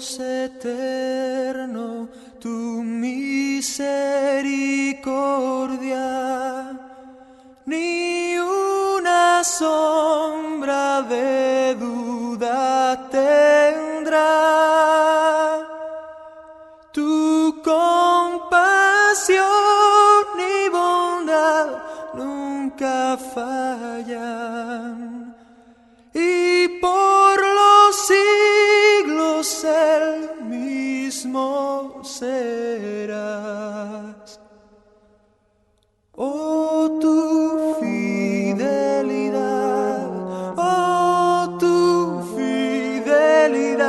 Dios eterno, tu misericordia, ni una sombra de duda tendrá. Tu compasión y bondad nunca fallan, y por los siglos el mismo serás. Oh, tu fidelidad, oh, tu fidelidad,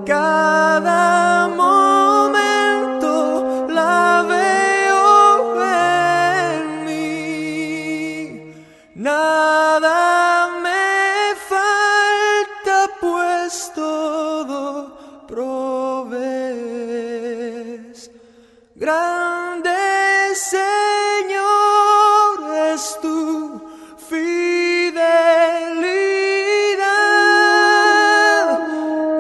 cada momento la veo en mí. Nada me falta, pues todo provees. Grande Señor es tu fidelidad.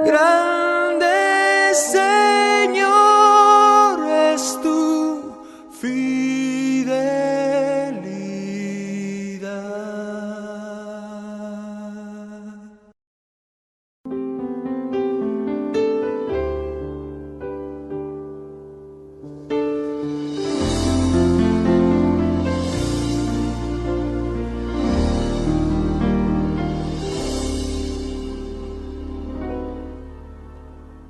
Grande Señor es tu fidelidad.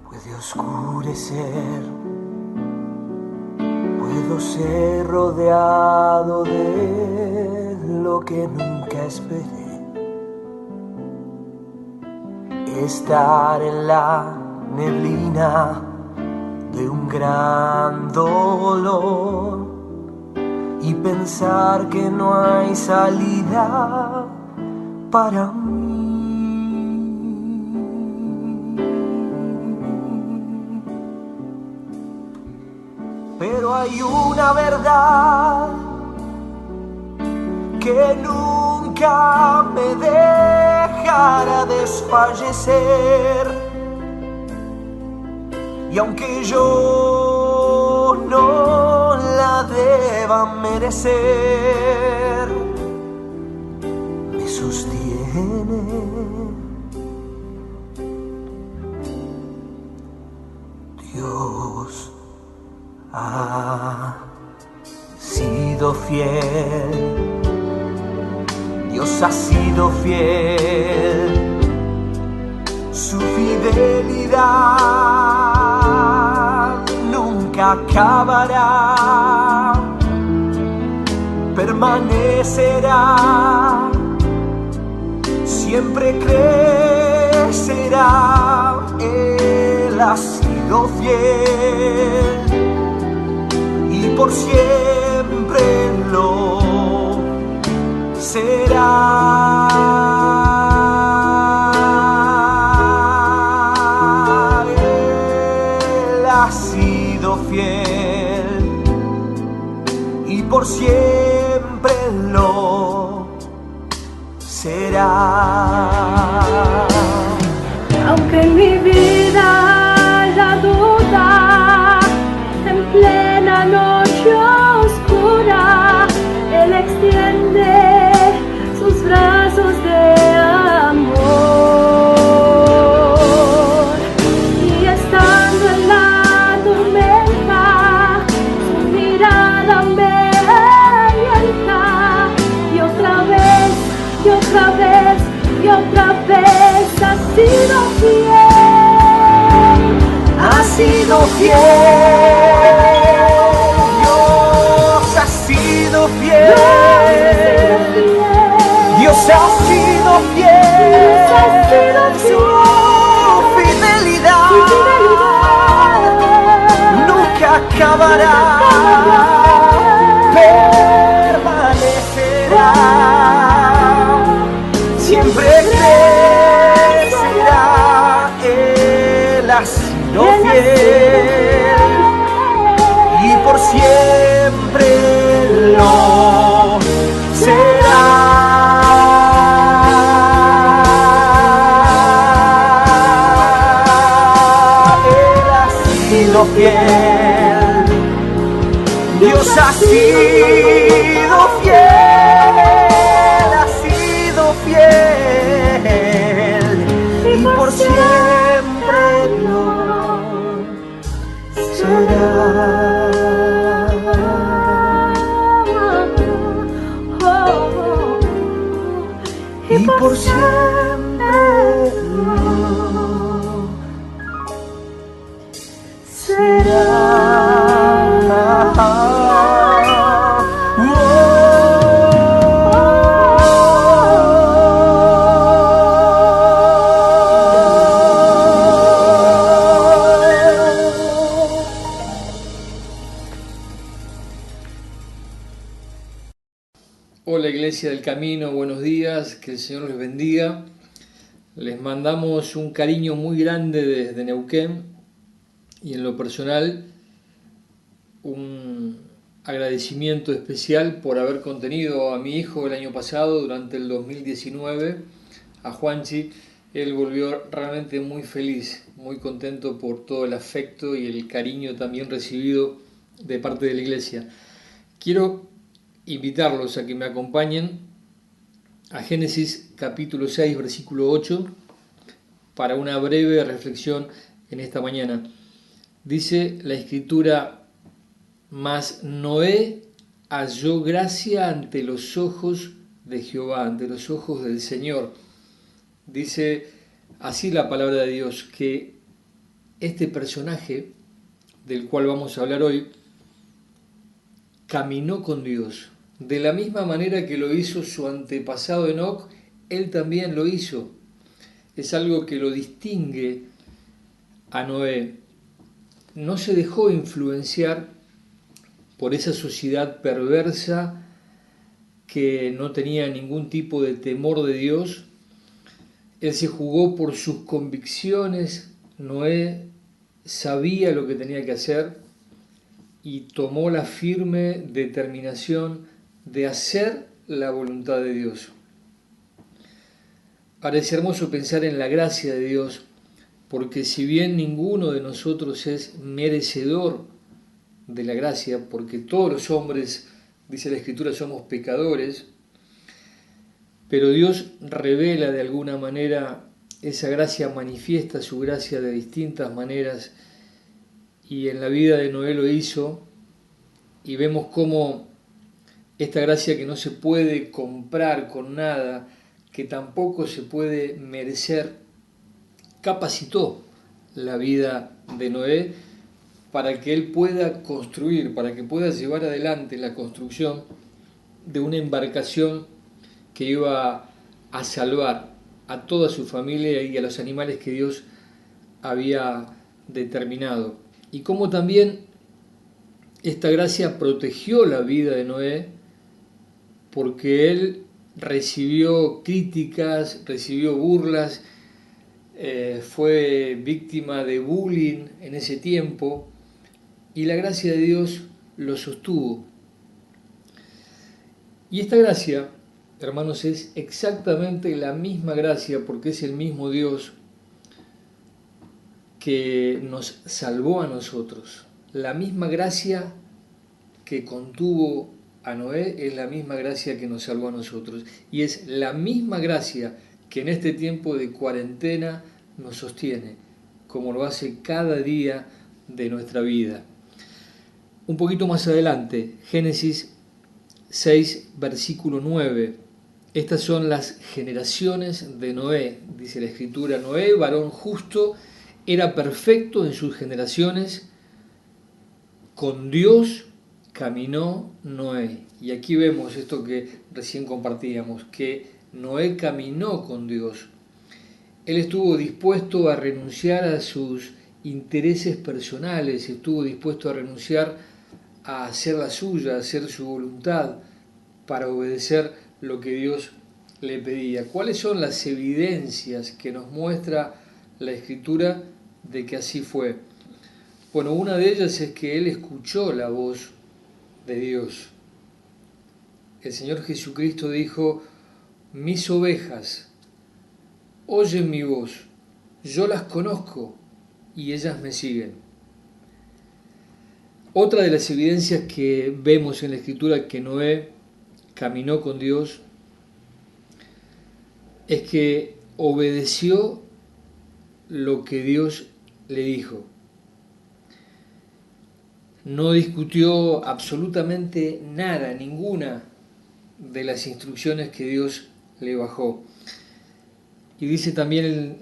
Puede oscurecer, puedo ser rodeado de lo que nunca esperé, estar en la neblina de un gran dolor y pensar que no hay salida para mí. Pero hay una verdad que nunca me dejará desfallecer, y aunque yo no la deba merecer, me sostiene. Dios ha sido fiel, Dios ha sido fiel, su fidelidad nunca acabará, permanecerá, siempre crecerá. Él ha sido fiel y por siempre lo será. Él ha sido fiel y por siempre lo será. Aunque en mi vida haya duda, en plena noche oscura, Él extiende sus brazos de amor. Y estando en la tormenta, su mirada me alienta. Y otra vez, y otra vez, y otra vez ha sido fiel. Ha sido fiel. Dios ha sido fiel. Dios ha sido fiel. Su fidelidad nunca acabará, permanecerá, siempre crecerá. Él ha sido fiel y por siempre lo será. sido fiel. Dios ha sido fiel, ha sido fiel, y por siempre lo será. Y por siempre lo Hola Iglesia del Camino, buenos días, que el Señor les bendiga. Les mandamos un cariño muy grande desde Neuquén y en lo personal un agradecimiento especial por haber contenido a mi hijo el año pasado, durante el 2019, a Juanchi. Él volvió realmente muy feliz, muy contento por todo el afecto y el cariño también recibido de parte de la Iglesia. Quiero invitarlos a que me acompañen a Génesis capítulo 6, versículo 8, para una breve reflexión en esta mañana. Dice la Escritura: mas Noé halló gracia ante los ojos de Jehová, ante los ojos del Señor. Dice así la palabra de Dios, que este personaje del cual vamos a hablar hoy caminó con Dios. De la misma manera que lo hizo su antepasado Enoc, él también lo hizo. Es algo que lo distingue a Noé. No se dejó influenciar por esa sociedad perversa que no tenía ningún tipo de temor de Dios. Él se jugó por sus convicciones. Noé sabía lo que tenía que hacer y tomó la firme determinación de hacer la voluntad de Dios. Ahora es hermoso pensar en la gracia de Dios, porque si bien ninguno de nosotros es merecedor de la gracia, porque todos los hombres, dice la Escritura, somos pecadores, pero Dios revela de alguna manera esa gracia, manifiesta su gracia de distintas maneras, y en la vida de Noé lo hizo, y vemos cómo esta gracia, que no se puede comprar con nada, que tampoco se puede merecer, capacitó la vida de Noé para que él pueda construir, para que pueda llevar adelante la construcción de una embarcación que iba a salvar a toda su familia y a los animales que Dios había determinado. Y cómo también esta gracia protegió la vida de Noé, porque él recibió críticas, recibió burlas, fue víctima de bullying en ese tiempo, y la gracia de Dios lo sostuvo. Y esta gracia, hermanos, es exactamente la misma gracia, porque es el mismo Dios que nos salvó a nosotros. La misma gracia que contuvo a Noé es la misma gracia que nos salvó a nosotros. Y es la misma gracia que en este tiempo de cuarentena nos sostiene, como lo hace cada día de nuestra vida. Un poquito más adelante, Génesis 6, versículo 9. Estas son las generaciones de Noé, dice la Escritura. Noé, varón justo, era perfecto en sus generaciones. Con Dios caminó Noé. Y aquí vemos esto que recién compartíamos, que Noé caminó con Dios. Él estuvo dispuesto a renunciar a sus intereses personales, estuvo dispuesto a renunciar a hacer la suya, a hacer su voluntad, para obedecer lo que Dios le pedía. ¿Cuáles son las evidencias que nos muestra la Escritura de que así fue? Bueno, una de ellas es que él escuchó la voz de Dios. El Señor Jesucristo dijo: mis ovejas oyen mi voz, yo las conozco y ellas me siguen. Otra de las evidencias que vemos en la Escritura que Noé caminó con Dios es que obedeció lo que Dios le dijo. No discutió absolutamente nada, ninguna de las instrucciones que Dios le bajó. Y dice también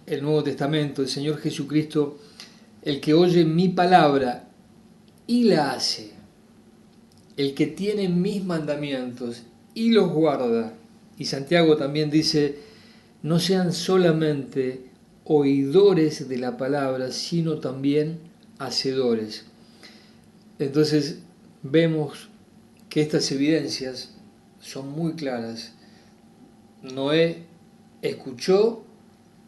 el Nuevo Testamento, el Señor Jesucristo, el que oye mi palabra y la hace, el que tiene mis mandamientos y los guarda. Y Santiago también dice, no sean solamente oidores de la palabra, sino también hacedores. Entonces vemos que estas evidencias son muy claras. Noé escuchó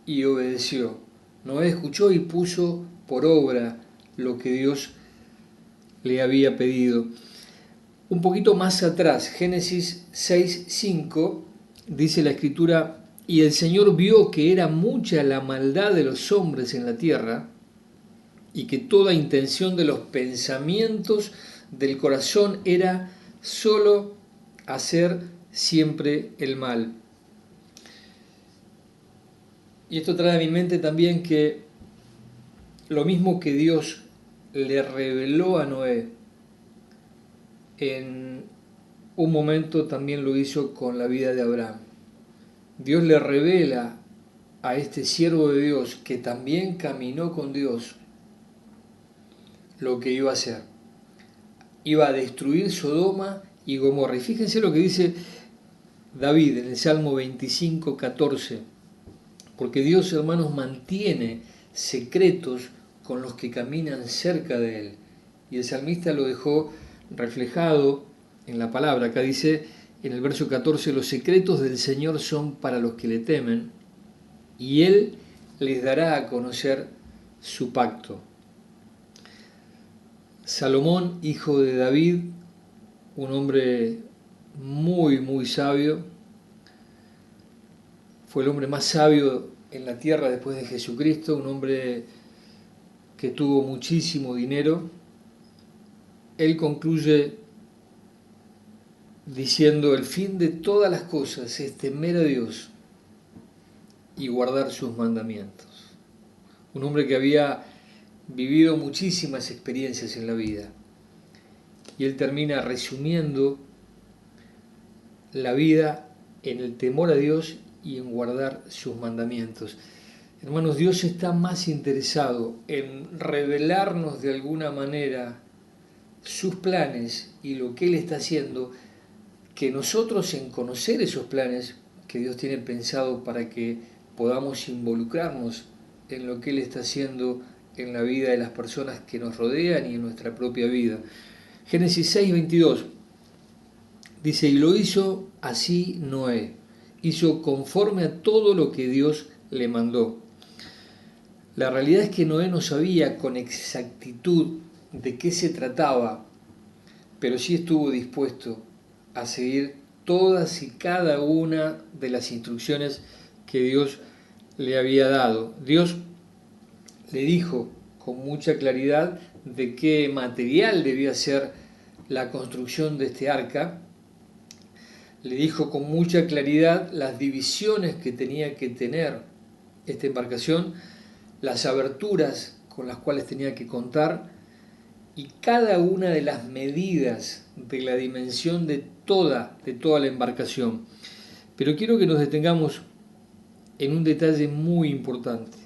y obedeció. Noé escuchó y puso por obra lo que Dios le había pedido. Un poquito más atrás, Génesis 6:5, dice la Escritura, y el Señor vio que era mucha la maldad de los hombres en la tierra, y que toda intención de los pensamientos del corazón era solo hacer siempre el mal. Y esto trae a mi mente también que lo mismo que Dios le reveló a Noé, en un momento también lo hizo con la vida de Abraham. Dios le revela a este siervo de Dios que también caminó con Dios lo que iba a hacer. Iba a destruir Sodoma y Gomorra. Y fíjense lo que dice David en el Salmo 25:14. Porque Dios, hermanos, mantiene secretos con los que caminan cerca de Él. Y el salmista lo dejó reflejado en la palabra. Acá dice en el verso 14, los secretos del Señor son para los que le temen, y Él les dará a conocer su pacto. Salomón, hijo de David, un hombre muy, muy sabio, fue el hombre más sabio en la tierra después de Jesucristo, un hombre que tuvo muchísimo dinero. Él concluye diciendo, el fin de todas las cosas es temer a Dios y guardar sus mandamientos. Un hombre que había vivido muchísimas experiencias en la vida. Y él termina resumiendo la vida en el temor a Dios y en guardar sus mandamientos. Hermanos, Dios está más interesado en revelarnos de alguna manera sus planes y lo que Él está haciendo, que nosotros en conocer esos planes que Dios tiene pensado para que podamos involucrarnos en lo que Él está haciendo en la vida de las personas que nos rodean y en nuestra propia vida. Génesis 6:22 dice, y lo hizo así Noé, hizo conforme a todo lo que Dios le mandó. La realidad es que Noé no sabía con exactitud de qué se trataba, pero sí estuvo dispuesto a seguir todas y cada una de las instrucciones que Dios le había dado. Dios le dijo con mucha claridad de qué material debía ser la construcción de este arca. Le dijo con mucha claridad las divisiones que tenía que tener esta embarcación, las aberturas con las cuales tenía que contar y cada una de las medidas de la dimensión de toda la embarcación. Pero quiero que nos detengamos en un detalle muy importante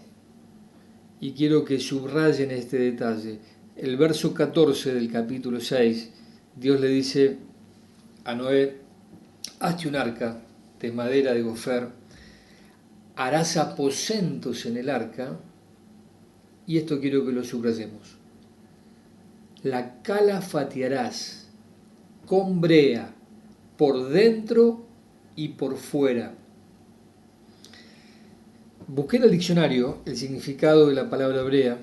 y quiero que subrayen este detalle. El verso 14 del capítulo 6, Dios le dice a Noé, hazte un arca de madera de gofer, harás aposentos en el arca, y esto quiero que lo subrayemos. La calafatearás con brea por dentro y por fuera. Busqué en el diccionario el significado de la palabra brea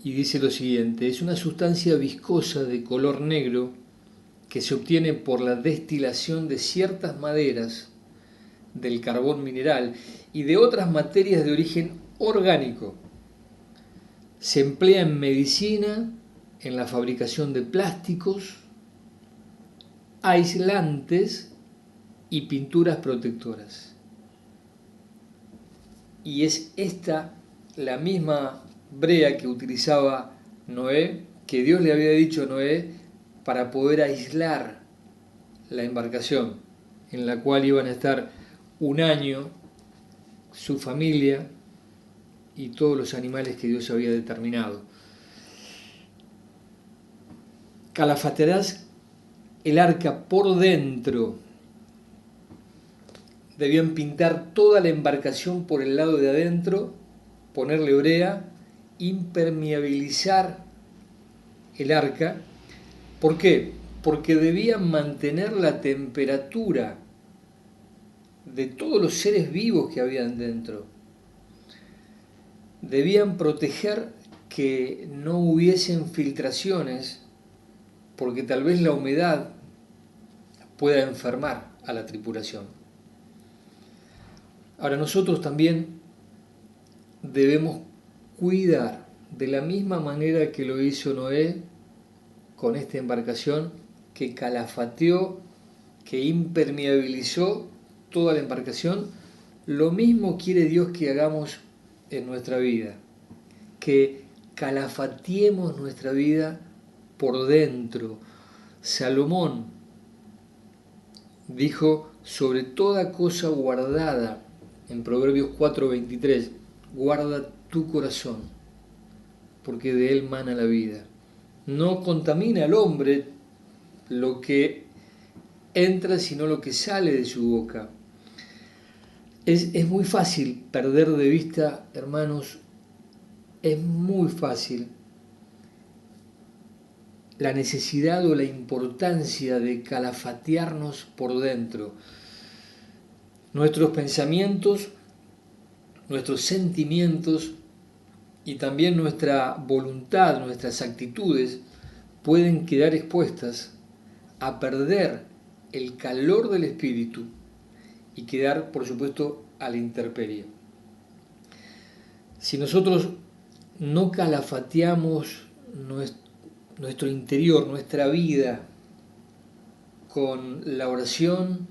y dice lo siguiente, es una sustancia viscosa de color negro que se obtiene por la destilación de ciertas maderas, del carbón mineral y de otras materias de origen orgánico. Se emplea en medicina en la fabricación de plásticos, aislantes y pinturas protectoras. Y es esta la misma brea que utilizaba Noé, que Dios le había dicho a Noé para poder aislar la embarcación en la cual iban a estar un año su familia y todos los animales que Dios había determinado. Calafatearás el arca por dentro. Debían pintar toda la embarcación por el lado de adentro, ponerle brea, impermeabilizar el arca. ¿Por qué? Porque debían mantener la temperatura de todos los seres vivos que habían dentro. Debían proteger que no hubiesen filtraciones, porque tal vez la humedad pueda enfermar a la tripulación. Ahora nosotros también debemos cuidar de la misma manera que lo hizo Noé con esta embarcación, que calafateó, que impermeabilizó toda la embarcación. Lo mismo quiere Dios que hagamos en nuestra vida, que calafateemos nuestra vida por dentro. Salomón dijo: sobre toda cosa guardada, en Proverbios 4:23, guarda tu corazón, porque de él mana la vida. No contamina al hombre lo que entra, sino lo que sale de su boca. Es muy fácil perder de vista, hermanos, es muy fácil la necesidad o la importancia de calafatearnos por dentro. Nuestros pensamientos, nuestros sentimientos y también nuestra voluntad, nuestras actitudes pueden quedar expuestas a perder el calor del espíritu y quedar, por supuesto, a la intemperie. Si nosotros no calafateamos nuestro interior, nuestra vida, con la oración,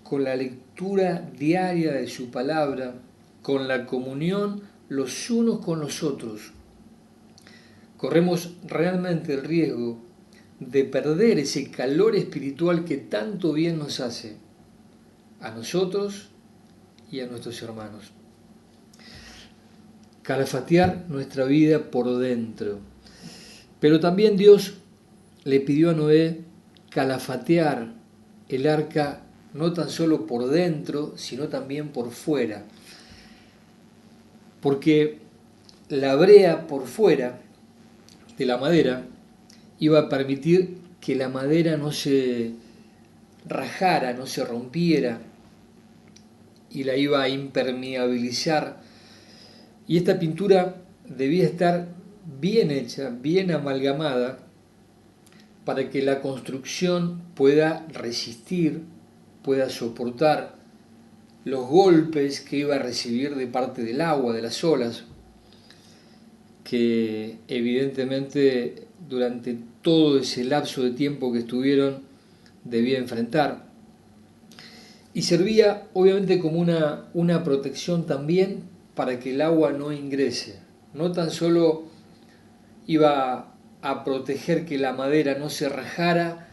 con la lectura diaria de su palabra, con la comunión los unos con los otros, corremos realmente el riesgo de perder ese calor espiritual que tanto bien nos hace a nosotros y a nuestros hermanos. Calafatear nuestra vida por dentro. Pero también Dios le pidió a Noé calafatear el arca no tan solo por dentro, sino también por fuera. Porque la brea por fuera de la madera iba a permitir que la madera no se rajara, no se rompiera, y la iba a impermeabilizar. Y esta pintura debía estar bien hecha, bien amalgamada, para que la construcción pueda resistir, pueda soportar los golpes que iba a recibir de parte del agua, de las olas, que evidentemente durante todo ese lapso de tiempo que estuvieron debía enfrentar. Y servía obviamente como una protección también para que el agua no ingrese. No tan solo iba a proteger que la madera no se rajara,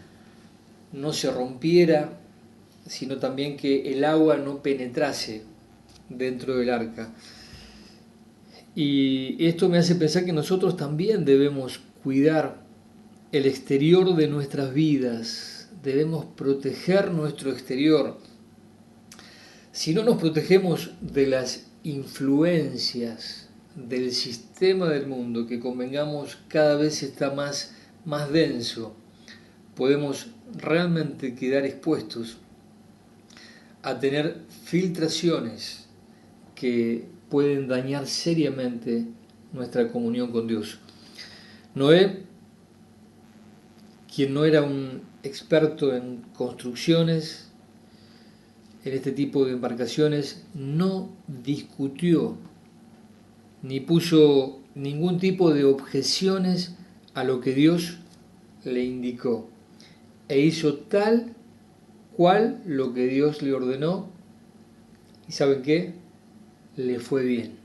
no se rompiera, sino también que el agua no penetrase dentro del arca. Y esto me hace pensar que nosotros también debemos cuidar el exterior de nuestras vidas, debemos proteger nuestro exterior. Si no nos protegemos de las influencias del sistema del mundo, que convengamos cada vez está más denso, podemos realmente quedar expuestos a tener filtraciones que pueden dañar seriamente nuestra comunión con Dios. Noé, quien no era un experto en construcciones, en este tipo de embarcaciones, no discutió ni puso ningún tipo de objeciones a lo que Dios le indicó e hizo tal cual lo que Dios le ordenó. ¿Y saben qué? Le fue bien,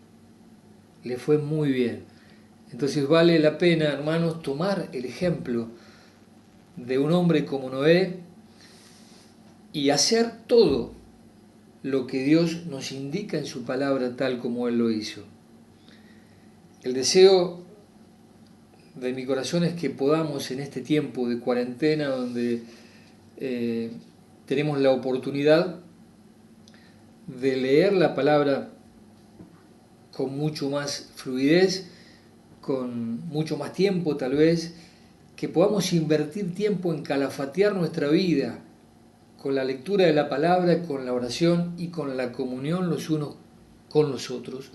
le fue muy bien. Entonces vale la pena, hermanos, tomar el ejemplo de un hombre como Noé y hacer todo lo que Dios nos indica en su palabra tal como Él lo hizo. El deseo de mi corazón es que podamos en este tiempo de cuarentena donde tenemos la oportunidad de leer la palabra con mucho más fluidez, con mucho más tiempo tal vez, que podamos invertir tiempo en calafatear nuestra vida con la lectura de la palabra, con la oración y con la comunión los unos con los otros.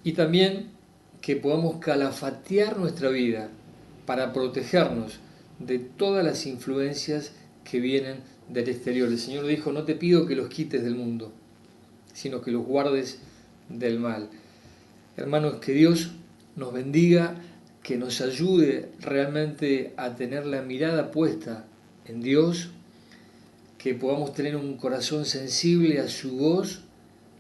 Y también que podamos calafatear nuestra vida para protegernos de todas las influencias que vienen del exterior. El Señor dijo, no te pido que los quites del mundo, sino que los guardes del mal. Hermanos, que Dios nos bendiga, que nos ayude realmente a tener la mirada puesta en Dios, que podamos tener un corazón sensible a su voz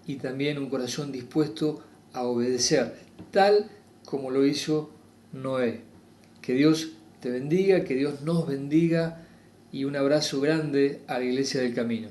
y también un corazón dispuesto a obedecer, tal como lo hizo Noé. Que Dios te bendiga, que Dios nos bendiga y un abrazo grande a la Iglesia del Camino.